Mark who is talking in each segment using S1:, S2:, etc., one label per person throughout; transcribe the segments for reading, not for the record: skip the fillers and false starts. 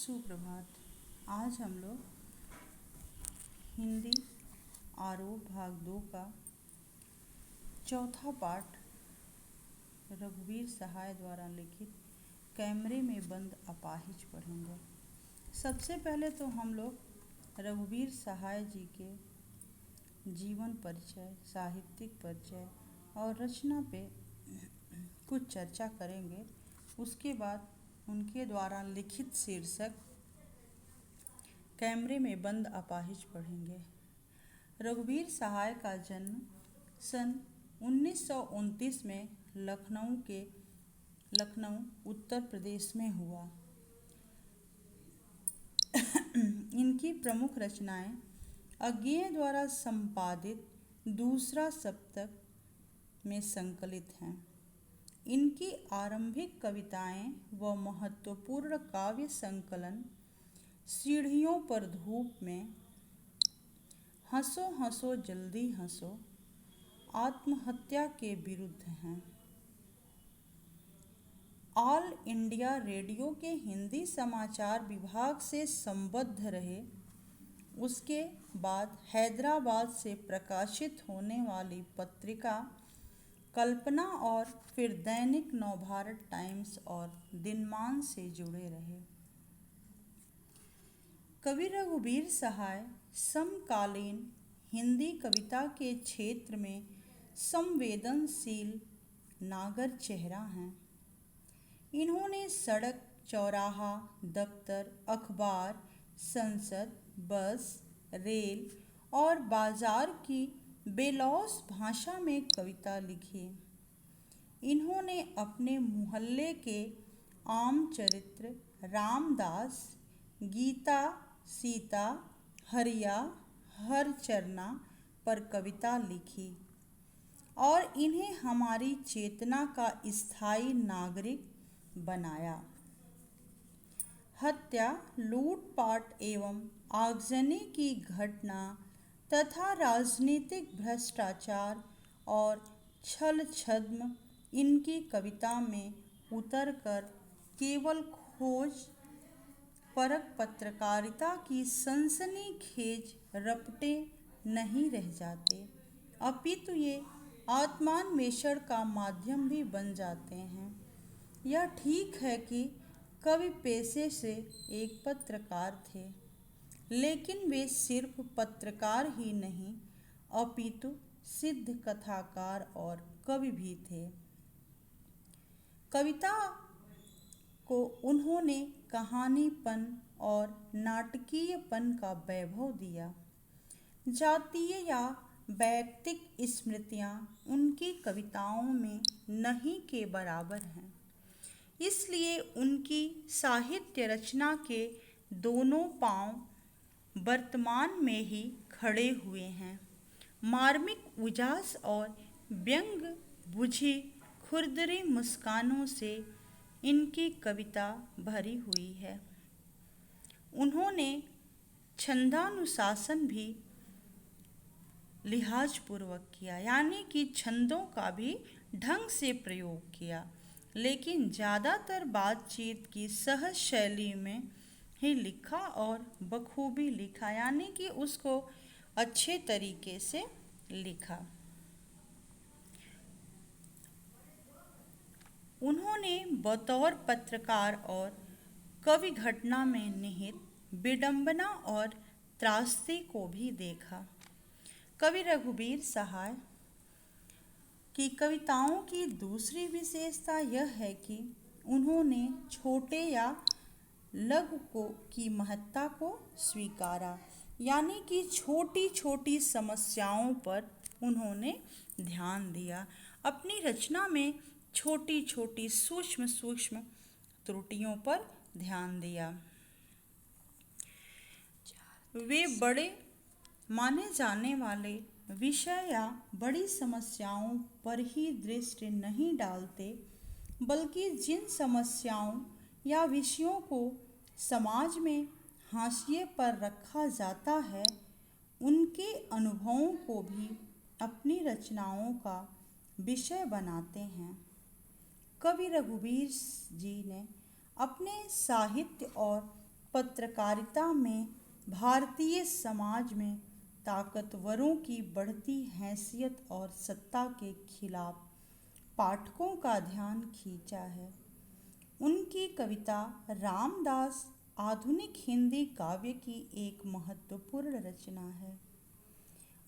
S1: सुप्रभात। आज हम लोग हिंदी आरोप भाग 2 का चौथा पाठ रघुवीर सहाय द्वारा लिखित कैमरे में बंद अपाहिज पढ़ेंगे। सबसे पहले तो हम लोग रघुवीर सहाय जी के जीवन परिचय, साहित्यिक परिचय और रचना पे कुछ चर्चा करेंगे। उसके बाद उनके द्वारा लिखित शीर्षक कैमरे में बंद अपाहिज पढ़ेंगे। रघुवीर सहाय का जन्म सन 1929 में लखनऊ उत्तर प्रदेश में हुआ। इनकी प्रमुख रचनाएं अज्ञेय द्वारा संपादित दूसरा सप्तक में संकलित हैं। इनकी आरंभिक कविताएं व महत्वपूर्ण काव्य संकलन सीढ़ियों पर धूप में, हंसो हंसो जल्दी हंसो, आत्महत्या के विरुद्ध हैं। ऑल इंडिया रेडियो के हिंदी समाचार विभाग से संबद्ध रहे। उसके बाद हैदराबाद से प्रकाशित होने वाली पत्रिका कल्पना और फिर दैनिक नवभारत टाइम्स और दिनमान से जुड़े रहे। कवि रघुवीर सहाय समकालीन हिंदी कविता के क्षेत्र में संवेदनशील नागर चेहरा हैं। इन्होंने सड़क, चौराहा, दफ्तर, अखबार, संसद, बस, रेल और बाजार की बेलौस भाषा में कविता लिखी। इन्होंने अपने मोहल्ले के आम चरित्र रामदास, गीता, सीता, हरिया, हरचरना पर कविता लिखी और इन्हें हमारी चेतना का स्थायी नागरिक बनाया। हत्या, लूटपाट एवं आगजनी की घटना तथा राजनीतिक भ्रष्टाचार और छल छद्म इनकी कविता में उतरकर केवल खोज परक पत्रकारिता की सनसनीखेज रपटे नहीं रह जाते, अपितु ये आत्मान्वेषण का माध्यम भी बन जाते हैं। यह ठीक है कि कवि पेशे से एक पत्रकार थे, लेकिन वे सिर्फ पत्रकार ही नहीं अपितु सिद्ध कथाकार और कवि भी थे। कविता को उन्होंने कहानीपन और नाटकीयपन का वैभव दिया। जातीय या वैयक्तिक स्मृतियाँ उनकी कविताओं में नहीं के बराबर हैं। इसलिए उनकी साहित्य रचना के दोनों पांव वर्तमान में ही खड़े हुए हैं। मार्मिक उजास और व्यंग बुझी खुरदरी मुस्कानों से इनकी कविता भरी हुई है। उन्होंने छंदानुशासन भी लिहाजपूर्वक किया, यानी कि छंदों का भी ढंग से प्रयोग किया, लेकिन ज़्यादातर बातचीत की सहज शैली में ही लिखा और बखूबी लिखा, यानी कि उसको अच्छे तरीके से लिखा। उन्होंने बतौर पत्रकार और कवि घटना में निहित विडंबना और त्रासदी को भी देखा। कवि रघुवीर सहाय की कविताओं की दूसरी विशेषता यह है कि उन्होंने छोटे या लघु की महत्ता को स्वीकारा, यानी कि छोटी छोटी समस्याओं पर उन्होंने ध्यान दिया। अपनी रचना में छोटी छोटी सूक्ष्म त्रुटियों पर ध्यान दिया। वे बड़े माने जाने वाले विषय या बड़ी समस्याओं पर ही दृष्टि नहीं डालते, बल्कि जिन समस्याओं या विषयों को समाज में हाशिए पर रखा जाता है, उनके अनुभवों को भी अपनी रचनाओं का विषय बनाते हैं। कवि रघुवीर जी ने अपने साहित्य और पत्रकारिता में भारतीय समाज में ताकतवरों की बढ़ती हैसियत और सत्ता के खिलाफ पाठकों का ध्यान खींचा है। उनकी कविता रामदास आधुनिक हिंदी काव्य की एक महत्वपूर्ण रचना है।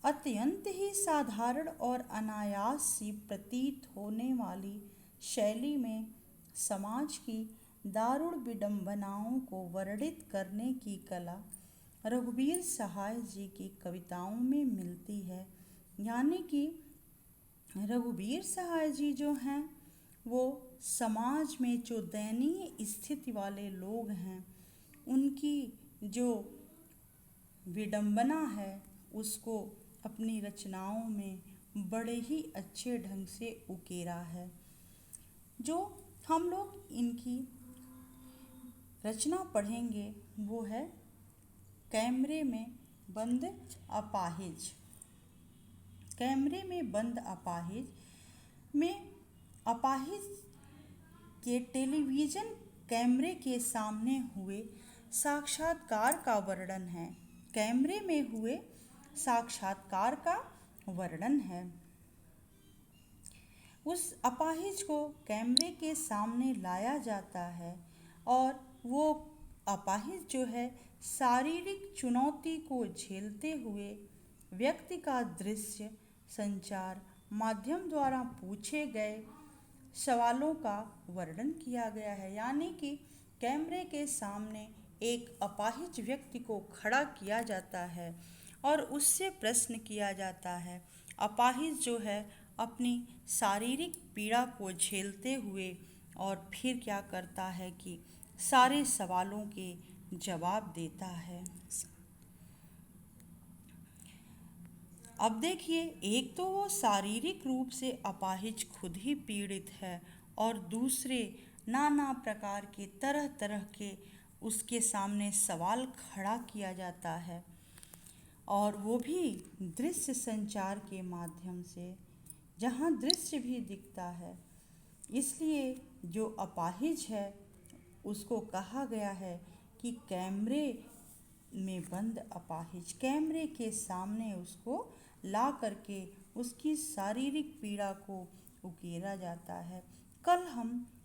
S1: अत्यंत ही साधारण और अनायास सी प्रतीत होने वाली शैली में समाज की दारुण विडंबनाओं को वर्णित करने की कला रघुवीर सहाय जी की कविताओं में मिलती है। यानी कि रघुवीर सहाय जी जो हैं वो समाज में जो दयनीय स्थिति वाले लोग हैं उनकी जो विडंबना है उसको अपनी रचनाओं में बड़े ही अच्छे ढंग से उकेरा है। जो हम लोग इनकी रचना पढ़ेंगे वो है कैमरे में बंद अपाहिज। कैमरे में बंद अपाहिज में अपाहिज के टेलीविज़न कैमरे के सामने हुए साक्षात्कार का वर्णन है। कैमरे में हुए साक्षात्कार का वर्णन है। उस अपाहिज को कैमरे के सामने लाया जाता है और वो अपाहिज जो है शारीरिक चुनौती को झेलते हुए व्यक्ति का दृश्य संचार माध्यम द्वारा पूछे गए सवालों का वर्णन किया गया है। यानी कि कैमरे के सामने एक अपाहिज व्यक्ति को खड़ा किया जाता है और उससे प्रश्न किया जाता है। अपाहिज जो है अपनी शारीरिक पीड़ा को झेलते हुए और फिर क्या करता है कि सारे सवालों के जवाब देता है। अब देखिए, एक तो वो शारीरिक रूप से अपाहिज खुद ही पीड़ित है और दूसरे नाना प्रकार के तरह तरह के उसके सामने सवाल खड़ा किया जाता है और वो भी दृश्य संचार के माध्यम से, जहाँ दृश्य भी दिखता है। इसलिए जो अपाहिज है उसको कहा गया है कि कैमरे में बंद अपाहिज, कैमरे के सामने उसको ला करके उसकी शारीरिक पीड़ा को उकेरा जाता है। कल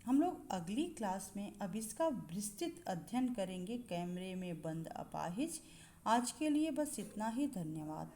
S1: हम लोग अगली क्लास में अब इसका विस्तृत अध्ययन करेंगे, कैमरे में बंद अपाहिज। आज के लिए बस इतना ही। धन्यवाद।